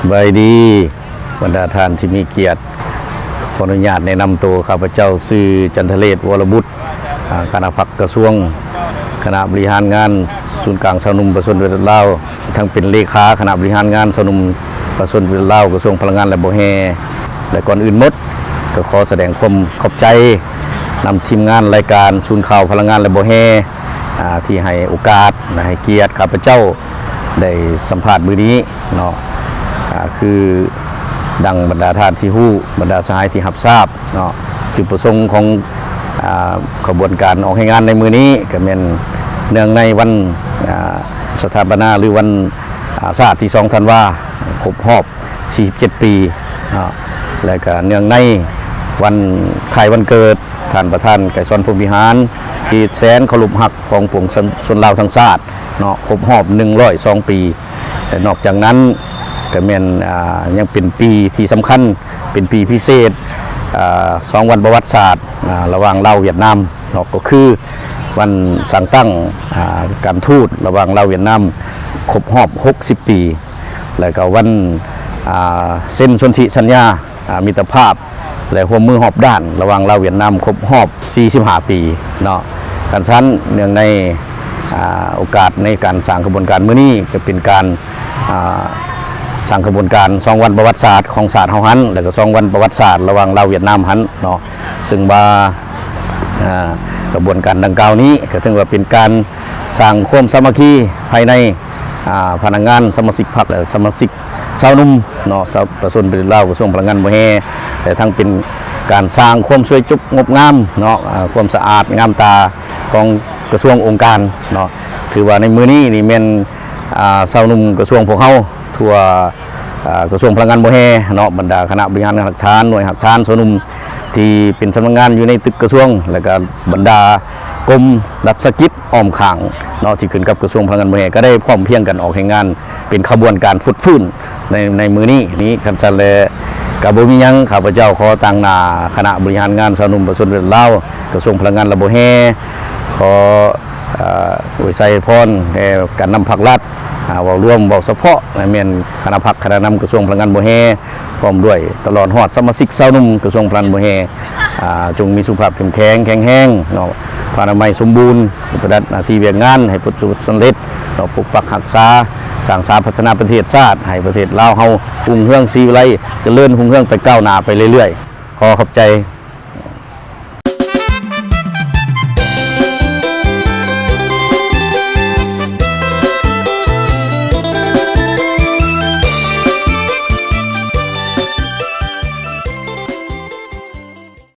สบายดีบรรดาท่านที่มีเกียรติขออนุญาตแนะนำตัวข้าพเจ้าชื่อจันทเลศวรบุตรคณะพักกระทรวงคณะบริหารงานศูนย์กลางสาวนุ่มประชาชนเวทลาวทั้งเป็นเลขาคณะบริหารงานสาวนุ่มประชาชนเวทลาวกระทรวงพลังงานและบ่อแห่และก่อนอื่นหมดก็ขอแสดงความขอบใจนำทีมงานรายการศูนย์ข่าวพลังงานและบ่อแห่ที่ให้โอกาสให้เกียรติข้าพเจ้าได้สัมภาษณ์มื้อนี้เนาะคือดังบรรดาท่านที่ฮู้บรรดาสหายที่รับทราบเนาะจุดประสงค์ของขบวนการออกให้งานในมือนี้ก็เป็นเนื่องในวันสถาปนาหรือวันศาสตร์ที่2 ธันวาครบรอบ47 ปีเนาะและก็เนื่องในวันคล้ายวันเกิดท่านประธานไก่ซอนพรหมวิหารที่แสนเคารพรักของปวงชนลาวทั้งชาติเนาะครบรอบ102 ปีแต่นอกจากนั้นก็แม่นยังเป็นปีที่สำคัญเป็นปีพิเศษ2 วันประวัติศาสตร์ระหว่างลาวเวียดนามเนาะก็คือวันสั่งตั้งการทูตระหว่างลาวเวียดนามครบรอบ60 ปีแล้วก็วันเซ็นสนธิสัญญามิตรภาพและร่วมมือหอบด้านระหว่างลาวเวียดนามครบรอบ45 ปีเนาะการชั้นเนื่องในโอกาสในการสร้างกระบวนการมื้อนี้ก็เป็นการสร้างกระบวนการ2 วันประวัติศาสตร์ของศาสตร์เฮาหันแล้วก็2 วันประวัติศาสตร์ระหว่างลาวเวียดนามหันเนาะซึ่งว่ากระบวนการดังกล่าวนี้ก็ถือว่าเป็นการสร้างความสามัคคีภายในพนักงานสมาชิกพรรคและสมาชิกชาวนุ่มเนาะประชาชนเป็นลาวกระทรวงพลังงานบ่อแห่แต่ทั้งเป็นการสร้างความสวยจุกงดงามเนาะความสะอาดงามตาของกระทรวงองค์การเนาะถือว่าในมื้อนี้นี่แม่นชาวนุ่มกระทรวงพวกเฮาทั่วกระทรวงพลังงานบ่อแห่เนาะบรรดาคณะบริหารหักฐานหน่วยหักฐานชาวนุ่มที่เป็นสำนักงานอยู่ในตึกกระทรวงและก็บรรดากรมรัฐกิจอ้อมข้างเนาะที่ขึ้นกับกระทรวงพลังงานบ่อแห่ก็ได้พร้อมเพรียงกันออกแห่งงานเป็นขบวนการฟุดฟื้นในมื้อนี้คันซั่นแลก็บ่มีหยังข้าพเจ้าขอตั้งหน้าคณะบริหารงานชาวนุ่มประชาชนลาวกระทรวงพลังงานและบ่อแห่ขออวยไสพรแก่การนำภาครัฐเว้าร่วมเว้าเฉพาะแม่นคณะพักคณะนำกระทรวงพลังงานบ่อแห่พร้อมด้วยตลอดฮอดสมาชิกชาวนุ่มกระทรวงพลังงานบ่อแห่จงมีสุขภาพเข้มแข็งแข็งแรงเนาะพลานามัยสมบูรณ์ปฏิบัติหน้าที่เวียกงานให้ประสบสำเร็จเนาะปกปักรักษาสร้างสรรค์พัฒนาประเทศชาติให้ประเทศลาวเฮารุ่งเรืองศรีวิไลเจริญรุ่งเรืองไปก้าวหน้าไปเรื่อยๆขอขอบใจ